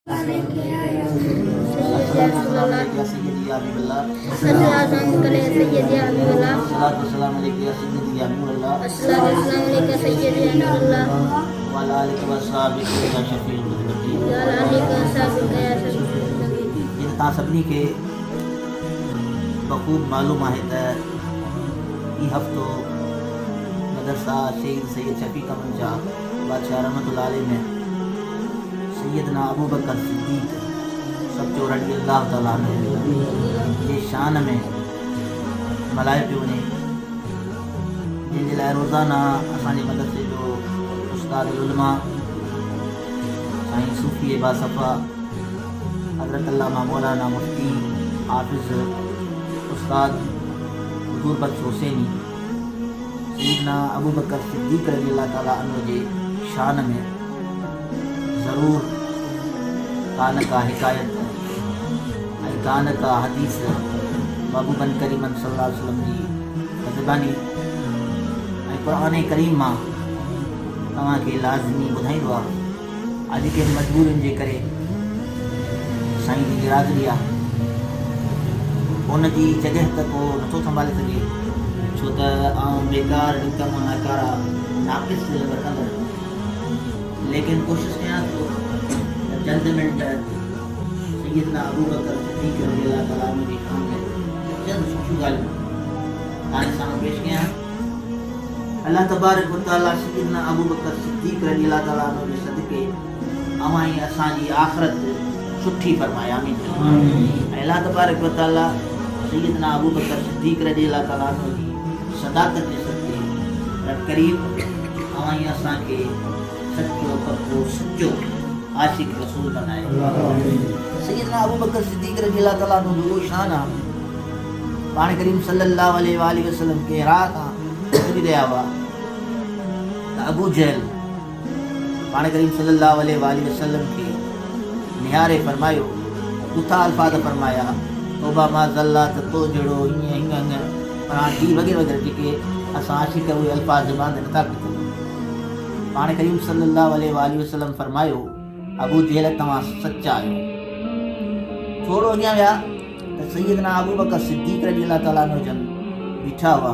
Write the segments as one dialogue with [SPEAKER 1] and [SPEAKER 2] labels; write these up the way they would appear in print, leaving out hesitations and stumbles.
[SPEAKER 1] सभिनी खे बख़ूब मालूम आहे त ई हफ़्तो मदरसा शहीद सैयद शफ़ीक़ अहमद जा बादशाह रहमतुल्लाह अलैह में सैयदना अबू बकर सिद्दीक़ सचो रज़ी अल्लाह तआला अन्हु जे शान में मल्हायो पियो वञे, जंहिंजे लाइ रोज़ाना असांजे मदरसे जो उस्ताद उलमा साईं सूफ़ी बासफ़ा हज़रत अल्लामा मौलाना मुफ्ती हाफ़िज़ उस्ताद हुज़ूर बख्श हुसैनी सैयदना अबू बकर सिद्दीक़ रज़ी अल्लाह तआला अन्हु जे शान में ज़रूर कान का हिकायत ऐं कान का हदीस महबूबन करीमन सल्लल्लाहु अलैहि वसल्लम जी ज़बानी ऐं क़ुरान करीम मां तव्हांखे लाज़मी ॿुधाईंदो आहे। अॼु के मजबूरियुनि जे करे साईं जी बिरादरी आहे, उनजी जॻह त को नथो संभाले सघे, छो त आउं बेकार कम नकारा नाक़िस रखंदड़, लेकिन कोशिशि कयां थो चंद मिंट सैयदना अबू बकर सिद्दीक़ रज़ी अल्लाह तआला अन्हु जी शान में चंद सुठियूं ॻाल्हियूं तव्हांजे साम्हूं पेश कयां। अल्लाह तबारक व तआला सैयदना अबू बकर सिद्दीक़ रज़ी अल्लाह तआला अन्हु जे सदक़े अवां ई असांजी आख़िरत सुठी फरमाए, आमीन। अल्लाह तबारक व तआला सैयदना अबू बकर सिद्दीक़ रज़ी अल्लाह तआला अन्हु जी सदाक़त जे सदक़े रब करीम अवां ई असांखे सचो पक्को सचो आशिक रसूल बनाए। सैयदना अबू बकर सिद्दीक़ रज़ी अल्लाह तआला अन्हु जो शान आहे, पाण करीम सल्लल्लाहु अलैहि वसल्लम के राह खां गुज़रिया हुआ त अबू जहल पाण करीम सल्लल्लाहु अलैहि वसल्लम खे निहारे फरमायो, ॿुथा अल्फाज़ फरमाया, तौबा मा ज़ल्ला त तो जहिड़ो ईअं हीअं हीअं वग़ैरह वग़ैरह जेके असां आशिक़ उहे अल्फाज़ ज़बान ते नथा कयूं। पाण करीम सल्लल्लाहु अलैहि वसल्लम फरमायो, अबू जहल तव्हां सचा आहियो। थोरो अॻियां विया त सैयदना अबू बकर सिद्दीक़ रज़ी अल्लाह तआला अन्हु जन बीठा हुआ,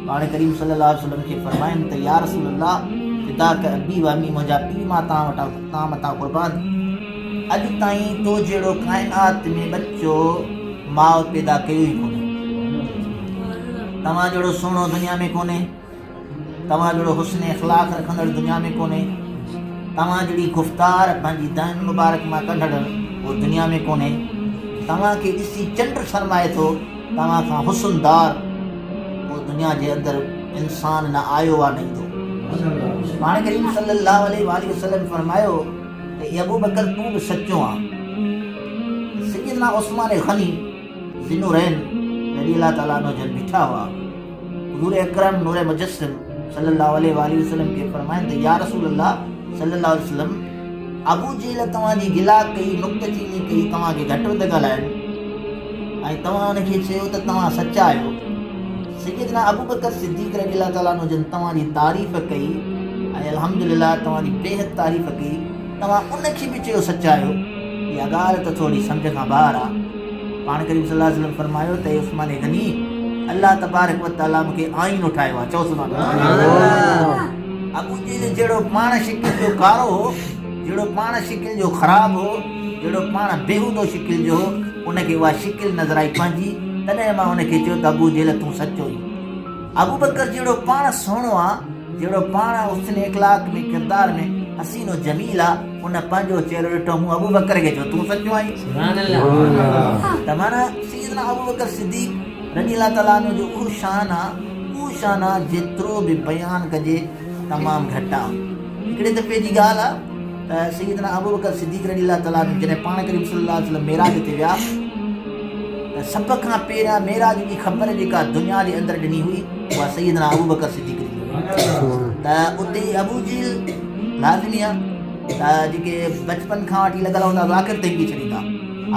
[SPEAKER 1] पाण करीम सल्लल्लाहु अलैहि वसल्लम खे फरमाइनि त या रसूल अल्लाह फिदाक अबी व अम्मी, मुंहिंजा पीउ मां तव्हां मथां क़ुर्बान, अॼु ताईं तो जहिड़ो काइनात में बच्चो माउ पैदा कयो ई कोन्हे, तव्हां जहिड़ो सुहिणो दुनिया में कोन्हे, तव्हां जहिड़ो हुस्न इख़लाक़ रखंदड़ दुनिया में कोन्हे, तव्हां जहिड़ी गुफ़्तार पंहिंजी दान मुबारक मां कढण उहो दुनिया में कोन्हे, तव्हांखे ॾिसी चंड शर्माए थो, तव्हां खां हुस्नदार उहो दुनिया जे अंदरि इंसान न आयो आहे न ईंदो। पाण करीम सल्लल्लाहु अलैहि वसल्लम फरमायो त अबू बकर तूं बि सचो आहे। सैयदना उस्मान गनी ज़िन्नुरैन रज़ी अल्लाह तआला अन्हु जन बीठा हुआ, हुज़ूर अकरम नूर मुजस्सिम सल्लल्लाहु अलैहि वसल्लम खे फरमाइनि त या रसूल अल्लाह सल्लल्लाहु अलैहि वसल्लम, अबू जहल तव्हांजी गिला कई, नुक्तचीनी कई, तव्हांखे घटि वधि ॻाल्हाइनि ऐं तव्हां हुनखे चयो त तव्हां सचा आहियो। सैयदना अबू बकर सिद्दीक़ रज़ी अल्लाह तआला अन्हु जन तव्हांजी तारीफ़ कई ऐं अल्हम्दुलिल्लाह तव्हांजी बेहद तारीफ़ कई, तव्हां उनखे बि चयो सचा आहियो। इहा ॻाल्हि त थोरी सम्झ खां ॿाहिरि आहे। पाण करीम सल्लल्लाहु अलैहि वसल्लम फरमायो त उस्मान गनी, अल्लाह तबारक व तआला मूंखे आईनो ठाहियो आहे, चओ सुभाणे अबू जहल जहिड़ो पाण शिकिल जो कारो हो, जहिड़ो पाण शिकिल जो ख़राबु हो, जहिड़ो पाण बेहूदो शिकिल जो हो, उनखे उहा शिकिल नज़र आई पंहिंजी, तॾहिं मां उनखे चयो त अबू जहल तूं सचो ई। अबू बकर जहिड़ो पाण सुहिणो आहे, जहिड़ो पाण हुस्न इख़लाक़ में किरदार में हसीनो जमील आहे, उन पंहिंजो चहिरो ॾिठो, मूं अबू बकर खे चयो तूं सचो आहीं। त माना सैयदना अबू बकर सिद्दीक़ रज़ी अल्लाह तआला अन्हु जो उहो शान आहे जेतिरो बि बयानु कजे तमामु घटि आहे। हिकिड़े दफ़े जी ॻाल्हि आहे त सैयदना अबू बकर सिद्दीक़ रज़ी अल्लाह तआला अन्हु जॾहिं पाण करीम सल्लल्लाहु अलैहि वसल्लम मेराज ते विया त सभ खां पहिरियां मेराज जी ख़बर जेका दुनिया जे अंदरि ॾिनी हुई उहा सैयदना अबू बकर सिद्दीक़ ॾिनी हुई। त उते अबू जहल लाज़मी आहे त जेके बचपन खां वठी लॻल हूंदा आख़िर ताईं बि छॾींदा।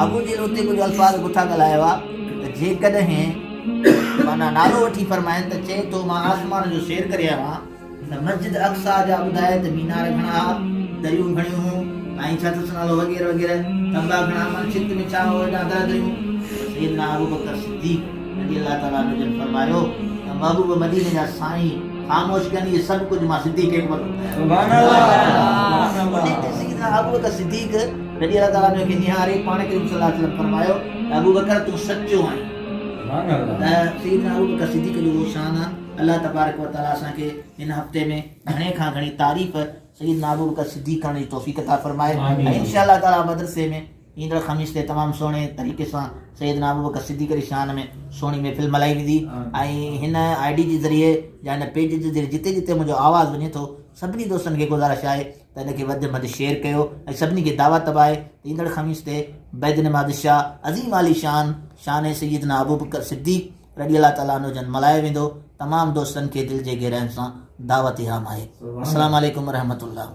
[SPEAKER 1] अबू जहल उते कुझु अल्फाज़ ॿुधा ॻाल्हायो आहे त जेकॾहिं माना नालो वठी फरमाइनि त चए थो मां आसमान जो सैर करे आयो आहियां त मस्जिद अक्सा जा ॿुधाए त मीनार घणा, दरियूं घणियूं आई छा तो नालो वगैरह वगैरह तंबा घणा मन चित में छा हो ना दरियूं सैयदना अबू बकर सिद्दीक रज़ी अल्लाह ताला अन्हु जन फरमायो त महबूब मदीने जा साईं खामोश कन ये सब कुछ मां सिद्दीक अकबर सुभान अल्लाह सैयदना अबू बकर सिद्दीक रज़ी अल्लाह ताला अन्हु के निहारे पाण करीम सल्लल्लाहु अलैहि वसल्लम फरमायो अबू बकर तू सच्चो आहीं सुभान अल्लाह सैयदना अबू बकर सिद्दीक जो वो शान अल्लाह तबारक व तआला असां के इन हफ्ते में घणे खां घणी तारीफ़ सैयदना अबू बकर सिद्दीक करण जी तौफ़ीक़ अता फरमाए ऐं इंशाअल्लाह ताला मदरसे में ईंदड़ ख़मीस ते तमामु सुहिणे तरीक़े सां सैयदना अबू बकर सिद्दीक जी शान में सुहिणी महफ़िल मल्हाई वेंदी ऐं हिन ID जे ज़रिए या हिन पेज जे ज़रिए जिते जिते मुंहिंजो आवाज़ु वञे थो सभिनी दोस्तनि खे गुज़ारिश आहे त हिनखे वधि में वधि शेयर कयो ऐं सभिनी खे दावत बि आहे त ईंदड़ ख़मीस ते बैदन बादशाह अज़ीम आली शान सैयदना अबू बकर सिद्दीक रज़ी अल्लाह ताला अन्हु जन मल्हायो वेंदो तमामु दोस्तनि खे दिलि जे गहराइनि सां दावत आम आहे। अस्सलामु अलैकुम व रहमतुल्लाह।